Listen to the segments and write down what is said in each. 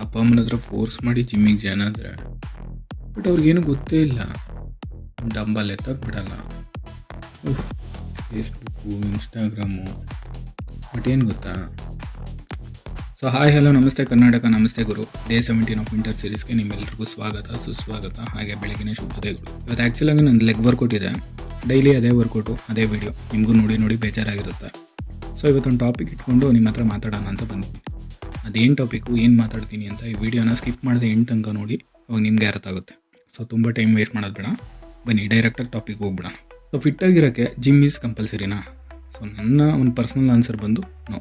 ಅಪ್ಪ ಅಮ್ಮನ ಹತ್ರ ಫೋರ್ಸ್ ಮಾಡಿ ಜಿಮ್ಮಿಗೆ ಜಾಯ್ನ್ ಆದರೆ ಬಟ್ ಅವ್ರಿಗೇನು ಗೊತ್ತೇ ಇಲ್ಲ. ಡಂಬಲ್ ಎತ್ತಕ್ಕೆ ಬಿಡಲ್ಲ, ಫೇಸ್ಬುಕ್ಕು, ಇನ್ಸ್ಟಾಗ್ರಾಮು. ಬಟ್ ಏನು ಗೊತ್ತಾ? ಸೊ ಹಾಯ್ ಹಲೋ ನಮಸ್ತೆ ಕರ್ನಾಟಕ, ನಮಸ್ತೆ ಗುರು. ಡೇ 17 ಆಫ್ ವಿಂಟರ್ ಸೀರೀಸ್ಗೆ ನಿಮ್ಮೆಲ್ಲರಿಗೂ ಸ್ವಾಗತ ಸುಸ್ವಾಗತ. ಹಾಗೆ ಬೆಳಗಿನ ಶುಭೋದಯಗಳು. ಇವತ್ತು ಆ್ಯಕ್ಚುಲಾಗಿ ನಂದು ಲೆಗ್ ವರ್ಕೌಟ್ ಇದೆ. ಡೈಲಿ ಅದೇ ವರ್ಕೌಟು ಅದೇ ವಿಡಿಯೋ ನಿಮಗೂ ನೋಡಿ ಬೇಜಾರಾಗಿರುತ್ತೆ. ಸೊ ಇವತ್ತೊಂದು ಟಾಪಿಕ್ ಇಟ್ಕೊಂಡು ನಿಮ್ಮ ಹತ್ರ ಮಾತಾಡೋಣ ಅಂತ ಬಂದಿದ್ದೀನಿ. ಅದೇನು ಟಾಪಿಕ್ಕು, ಏನು ಮಾತಾಡ್ತೀನಿ ಅಂತ ಈ ವಿಡಿಯೋನ ಸ್ಕಿಪ್ ಮಾಡದೆ ಎಂಟು ತನಕ ನೋಡಿ, ಅವಾಗ ನಿಮಗೆ ಅರ್ಥ ಆಗುತ್ತೆ. ಸೊ ತುಂಬ ಟೈಮ್ ವೇಸ್ಟ್ ಮಾಡೋದು ಬೇಡ, ಬನ್ನಿ ಡೈರೆಕ್ಟಾಗಿ ಟಾಪಿಕ್ ಹೋಗ್ಬಿಡ. ಸೊ ಫಿಟ್ಟಾಗಿರೋಕ್ಕೆ ಜಿಮ್ ಈಸ್ ಕಂಪಲ್ಸರಿನಾ? ಸೊ ನನ್ನ ಒಂದು ಪರ್ಸ್ನಲ್ ಆನ್ಸರ್ ಬಂದು ನೋ.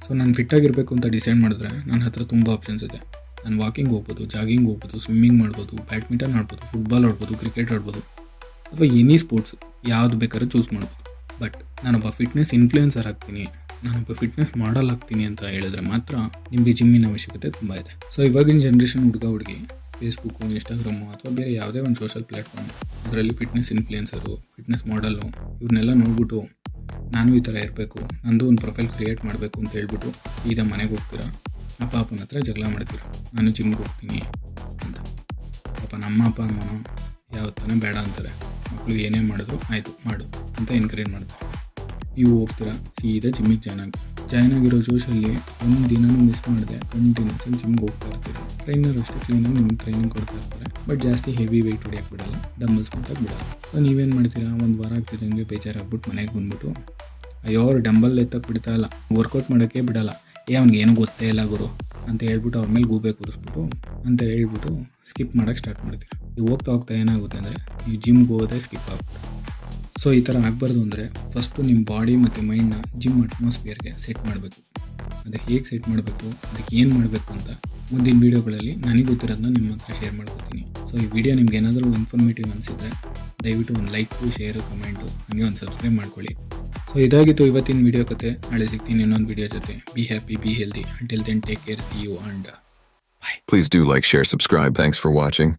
ಸೊ ನಾನು ಫಿಟ್ಟಾಗಿರಬೇಕು ಅಂತ ಡಿಸೈಡ್ ಮಾಡಿದ್ರೆ ನನ್ನ ಹತ್ರ ತುಂಬ ಆಪ್ಷನ್ಸ್ ಇದೆ. ನಾನು ವಾಕಿಂಗ್ ಹೋಗ್ಬೋದು, ಜಾಗಿಂಗ್ ಹೋಗ್ಬೋದು, ಸ್ವಿಮ್ಮಿಂಗ್ ಮಾಡ್ಬೋದು, ಬ್ಯಾಡ್ಮಿಂಟನ್ ಆಡ್ಬೋದು, ಫುಟ್ಬಾಲ್ ಆಡ್ಬೋದು, ಕ್ರಿಕೆಟ್ ಆಡ್ಬೋದು, ಅಥವಾ ಎನಿ ಸ್ಪೋರ್ಟ್ಸು ಯಾವುದು ಬೇಕಾದ್ರೂ ಚೂಸ್ ಮಾಡ್ಬೋದು. ಬಟ್ ನಾನೊಬ್ಬ ಫಿಟ್ನೆಸ್ ಇನ್ಫ್ಲೂಯೆನ್ಸರ್ ಆಗ್ತೀನಿ, ನಾನೊಬ್ಬ ಫಿಟ್ನೆಸ್ ಮಾಡಲ್ ಆಗ್ತೀನಿ ಅಂತ ಹೇಳಿದ್ರೆ ಮಾತ್ರ ನಿಮಗೆ ಜಿಮ್ಮಿನ ಅವಶ್ಯಕತೆ ತುಂಬ ಇದೆ. ಸೊ ಇವಾಗಿನ ಜನ್ರೇಷನ್ ಹುಡುಗಿ ಫೇಸ್ಬುಕ್ಕು, ಇನ್ಸ್ಟಾಗ್ರಾಮು ಅಥವಾ ಬೇರೆ ಯಾವುದೇ ಒಂದು ಸೋಷಲ್ ಪ್ಲ್ಯಾಟ್ಫಾರ್ಮ್, ಅದರಲ್ಲಿ ಫಿಟ್ನೆಸ್ ಇನ್ಫ್ಲೂಯೆನ್ಸರು, ಫಿಟ್ನೆಸ್ ಮಾಡಲ್ಲು ಇವ್ರನ್ನೆಲ್ಲ ನೋಡ್ಬಿಟ್ಟು ನಾನು ಈ ಥರ ಇರಬೇಕು, ನಂದು ಒಂದು ಪ್ರೊಫೈಲ್ ಕ್ರಿಯೇಟ್ ಮಾಡಬೇಕು ಅಂತ ಹೇಳ್ಬಿಟ್ಟು ಈಗ ಮನೆಗೆ ಹೋಗ್ತೀರಾ, ಅಪ್ಪ ಅಪ್ಪನ ಹತ್ರ ಜಗಳ ಮಾಡ್ತೀರ, ನಾನು ಜಿಮ್ಗೆ ಹೋಗ್ತೀನಿ ಅಂತ. ಪಾಪ ನಮ್ಮ ಅಪ್ಪ ಅಮ್ಮನೋ ಯಾವತ್ತನೇ ಬೇಡ ಅಂತಾರೆ, ಮಕ್ಕಳು ಏನೇ ಮಾಡಿದ್ರು ಆಯಿತು ಮಾಡು ಅಂತ ಎನ್ಕರೇಜ್ ಮಾಡ್ತಾರೆ. ನೀವು ಹೋಗ್ತೀರಾ ಸೀದಾ ಜಿಮ್ಮಿಗೆ ಜಾಯ್ನ್ ಆಗಿರೋ ಜೋಶಲ್ಲಿ ಒಂದು ದಿನವೂ ಮಿಸ್ ಮಾಡಿದೆ ಕಂಟಿನ್ಯೂಸ್ ಆಗಿ ಜಿಮ್ಗೆ ಹೋಗ್ತಾ ಇರ್ತೀರ. ಟ್ರೈನರ್ ಅಷ್ಟೇ ಕ್ಲೀನಾಗಿ ನಿಮ್ಗೆ ಟ್ರೈನಿಂಗ್ ಕೊಡ್ತಾ ಇರ್ತಾರೆ, ಬಟ್ ಜಾಸ್ತಿ ಹೆವಿ ವೆಯ್ಟ್ ಹೊಡಿಯೋಕ್ಕೆ ಬಿಡಲ್ಲ, ಡಂಬಲ್ಸ್ ಕೊಟ್ಟಾಗ ಬಿಡಲ್ಲ. ಸೊ ನೀವೇನು ಮಾಡ್ತೀರಾ, ಒಂದು ವಾರ ಆಗ್ತಿದ್ದಂಗೆ ಬೇಜಾರಾಗ್ಬಿಟ್ಟು ಮನೆಗೆ ಬಂದ್ಬಿಟ್ಟು ಅಯ್ಯೋ ಅವ್ರು ಡಂಬಲ್ ಎತ್ತಕ್ಕೆ ಬಿಡ್ತಾ ಇಲ್ಲ, ವರ್ಕೌಟ್ ಮಾಡೋಕ್ಕೆ ಬಿಡಲ್ಲ, ಅವ್ನಿಗೆ ಏನೂ ಗೊತ್ತೇ ಇಲ್ಲ ಗುರು ಅಂತ ಹೇಳ್ಬಿಟ್ಟು ಅವ್ರ ಮೇಲೆ ಗೂಬೆ ಕೂರಿಸ್ಬಿಟ್ಟು ಅಂತ ಹೇಳ್ಬಿಟ್ಟು ಸ್ಕಿಪ್ ಮಾಡೋಕ್ಕೆ ಸ್ಟಾರ್ಟ್ ಮಾಡ್ತೀರಾ. ನೀವು ಹೋಗ್ತಾ ಏನಾಗುತ್ತೆ ಅಂದರೆ ನೀವು ಜಿಮ್ಗೆ ಹೋಗೋದೇ ಸ್ಕಿಪ್ ಆಗುತ್ತೆ. ಸೊ ಈ ಥರ ಆಗಬಾರ್ದು ಅಂದರೆ ಫಸ್ಟು ನಿಮ್ಮ ಬಾಡಿ ಮತ್ತು ಮೈಂಡ್ನ ಜಿಮ್ ಅಟ್ಮಾಸ್ಫಿಯರ್ಗೆ ಸೆಟ್ ಮಾಡಬೇಕು. ಅದಕ್ಕೆ ಹೇಗೆ ಸೆಟ್ ಮಾಡಬೇಕು, ಅದಕ್ಕೆ ಏನು ಮಾಡಬೇಕು ಅಂತ ಮುಂದಿನ ವೀಡಿಯೋಗಳಲ್ಲಿ ನನಗೆ ಗೊತ್ತಿರೋದನ್ನ ನಿಮ್ಮ ಹತ್ರ ಶೇರ್ ಮಾಡ್ಕೊತೀನಿ. ಸೊ ಈ ವಿಡಿಯೋ ನಿಮ್ಗೆ ಏನಾದರೂ ಇನ್ಫಾರ್ಮೇಟಿವ್ ಅನಿಸಿದರೆ ದಯವಿಟ್ಟು ಒಂದು ಲೈಕು, ಶೇರು, ಕಮೆಂಟು, ಹಾಗೆ ಒಂದು ಸಬ್ಸ್ಕ್ರೈಬ್ ಮಾಡ್ಕೊಳ್ಳಿ. ಸೊ ಇದಾಗಿತ್ತು ಇವತ್ತಿನ ವಿಡಿಯೋ ಕತೆ. ನಾಳೆ ಸಿಗ್ತೀನಿ ಇನ್ನೊಂದು ವಿಡಿಯೋ ಜೊತೆ. Be happy, be healthy. Until then take care, see you and bye. Please do like, share, subscribe. Thanks for watching.